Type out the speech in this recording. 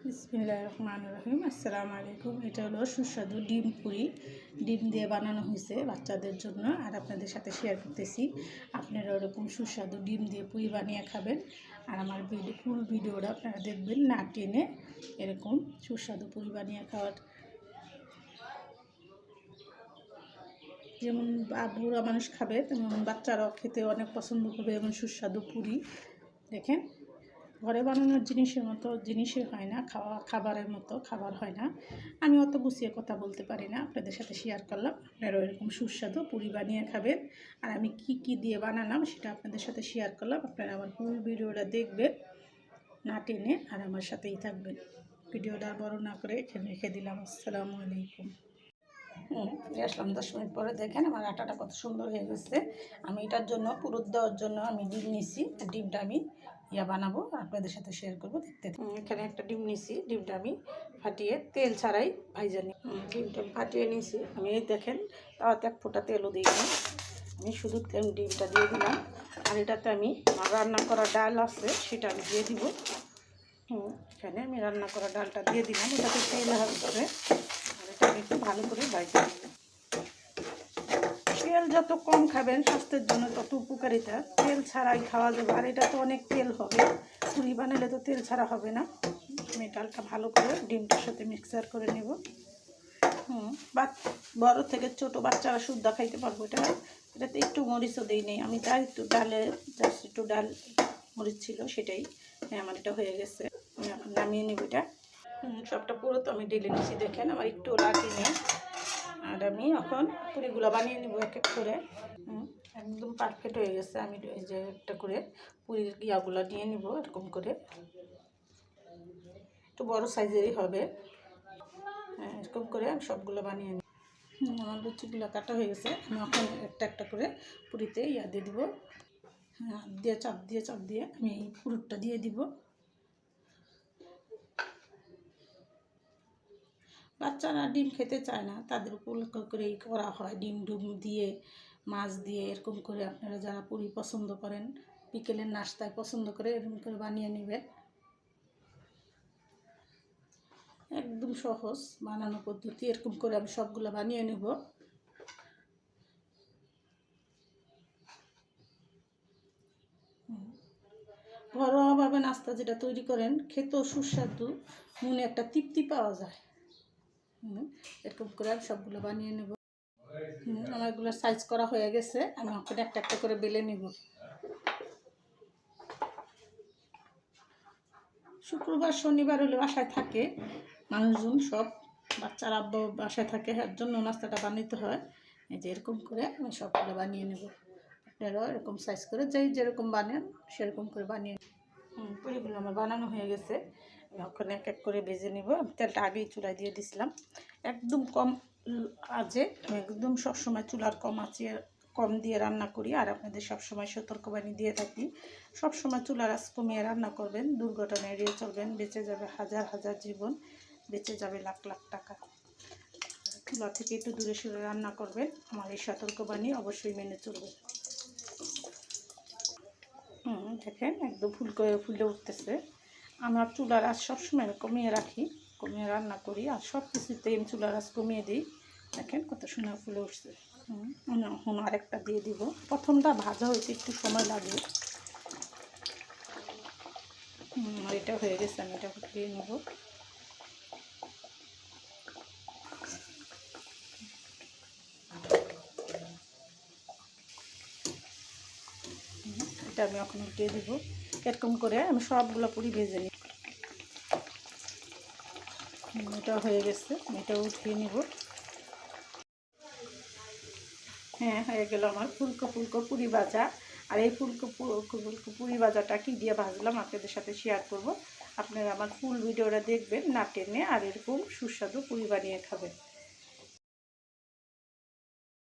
বিসমিল্লাহির রহমানির রহিম। আসসালামু আলাইকুম। এটা হলো সুস্বাদু ডিম পুরি, ডিম দিয়ে বানানো হয়েছে বাচ্চাদের জন্য। আর আপনাদের সাথে শেয়ার করতেছি, আপনারা ওরকম সুস্বাদু ডিম দিয়ে পুরি বানিয়ে খাবেন। আর আমার ফুল ভিডিওটা আপনারা দেখবেন, না টেনে। এরকম সুস্বাদু পুরি বানিয়ে খাওয়ার, যেমন বুড়া মানুষ খাবে তেমন বাচ্চারাও খেতে অনেক পছন্দ করবে। এমন সুস্বাদু পুরি দেখেন, ঘরে বানানোর জিনিসই হয় না, খাবারের মতো খাবার হয় না। আমি অত গুছিয়ে কথা বলতে পারি না, আপনাদের সাথে শেয়ার করলাম। আপনারা এরকম সুস্বাদু পুরি বানিয়ে খাবেন। আর আমি কি দিয়ে বানালাম সেটা আপনাদের সাথে শেয়ার করলাম। আপনারা আমার ফুল ভিডিওটা দেখবেন, না টেনে, আর আমার সাথেই থাকবেন। ভিডিওটা বড় না করে এখানে রেখে দিলাম। আসসালামু আলাইকুম। আসলাম 10 মিনিট পরে, দেখেন আমার আটাটা কত সুন্দর হয়ে গেছে। আমি এটার জন্য পুরুত দেওয়ার জন্য আমি ডিম নিছি। ডিমটা আমি বানাবো, আপনাদের সাথে শেয়ার করবো, দেখতে। এখানে একটা ডিম নিছি, ডিমটা আমি ফাটিয়ে তেল ছাড়াই ভাইজা নিই। ডিমটা ফাটিয়ে নিয়েছি আমি, দেখেন তাওয়াতে এক ফোঁটা তেলও দিইনি, আমি শুধু ডিমটা দিয়ে দিলাম। আর এটাতে আমি রান্না করা ডাল আছে সেটা আমি দিয়ে দিব। এখানে আমি রান্না করা ডালটা দিয়ে দিলাম, এটাতে তেল হবে। একটু ভালো করে বাইতে দিবেন। তেল যত কম খাবেন স্বাস্থ্যের জন্য তত উপকারিতা। তেল ছাড়াই খাওয়া যাবে, আর এটা তো অনেক তেল হবে। পুরি বানালে তো তেল ছাড়া হবে না। আমি ডালটা ভালো করে ডিমটার সাথে মিক্সার করে নেব। বড় থেকে ছোট বাচ্চারা শুদ্ধ খাইতে পারবো। এটাতে একটু মরিচও দিই নেই আমি, তাই একটু ডালে জাস্ট একটু ডাল মরিচ ছিল সেটাই। আমার এটা হয়ে গেছে, আমি এখন নামিয়ে নেব এটা। সবটা পুরো তো আমি ঢেলে নিচ্ছি, দেখেন আমার একটু লাগিয়ে। আর আমি এখন পুরিগুলো বানিয়ে নেব এক এক করে। একদম পারফেক্ট হয়ে গেছে। আমি এই যে একটা করে পুরির ইয়াগুলো নিয়ে নিব, এরকম করে। একটু বড় সাইজেরই হবে। এরকম করে আমি সবগুলো বানিয়ে নিই। আমার লুচিগুলো কাটা হয়ে গেছে। আমি এখন একটা একটা করে পুরিতে দিয়ে দিব। চাপ দিয়ে আমি এই পুরুটটা দিয়ে দিব। বাচ্চারা ডিম খেতে চায় না, তাদের উপলক্ষ করেই করা হয়। ডিম দিয়ে, মাছ দিয়ে, এরকম করে আপনারা যারা পুরি পছন্দ করেন, বিকেলের নাস্তায় পছন্দ করে, এরকম করে বানিয়ে নেবেন। একদম সহজ বানানো পদ্ধতি। এরকম করে আমি সবগুলো বানিয়ে নেব। ঘরোয়াভাবে নাস্তা যেটা তৈরি করেন, খেতেও সুস্বাদু, মনে একটা তৃপ্তি পাওয়া যায়। এরকম করে আমি সবগুলো বানিয়ে নেব। আমার এগুলো সাইজ করা হয়ে গেছে। আমি এখন একটা একটা করে বেলে নেব। শুক্রবার শনিবার হলে বাসায় থাকে মানুষজন, সব বাচ্চারা আব্বা বাসায় থাকে, এর জন্য নাস্তাটা বানাইতে হয়। এই যে এরকম করে আমি সবগুলো বানিয়ে নেব। আপনারাও এরকম সাইজ করে যেরকম বানান সেরকম করে বানিয়ে। পুরিগুলো আমার বানানো হয়ে গেছে। আমি ওখানে এক এক করে ভেজে নেব। আমি তেলটা আগেই চুলায় দিয়ে দিছিলাম, একদম কম আঁচে। আমি একদম সবসময় চুলার কম দিয়ে রান্না করি। আর আপনাদের সবসময় সতর্কবাণী দিয়ে থাকি, সবসময় চুলার আঁচ কমিয়ে রান্না করবেন। দুর্ঘটনা এড়িয়ে চলবেন, বেঁচে যাবে হাজার হাজার জীবন, বেঁচে যাবে লাখ লাখ টাকা। চুলা থেকে একটু দূরে সরে রান্না করবেন। আমার এই সতর্কবাণী অবশ্যই মেনে চলবেন। দেখেন একদম ফুলে উঠতেছে। আমার চুলার আঁচ সবসময় কমিয়ে রাখি, কমিয়ে রান্না করি। আর সব কিছুতে আমি চুলার আঁচ কমিয়ে দিই। দেখেন কত সুন্দর ফুলে উঠছে। এখন আরেকটা দিয়ে দিব। প্রথমটা ভাজা হইতে একটু সময় লাগে। আর এটা হয়ে গেছে, আমি এটা দিয়ে নেব। এটা আমি এখন দিয়ে দিব। এরকম করে আমি সবগুলো পুরি ভেজে নিই। এটা হয়ে গেছে, আমি এটা উঠিয়ে নিব। হয়ে গেল আমার ফুলকো পুরি ভাজা। আর এই ফুলকো পুরি ভাজাটা কী দিয়ে ভাজলাম আপনাদের সাথে শেয়ার করব। আপনারা আমার ফুল ভিডিওটা দেখবেন, না টেনে, আর এরকম সুস্বাদু পুরি বানিয়ে খাবেন।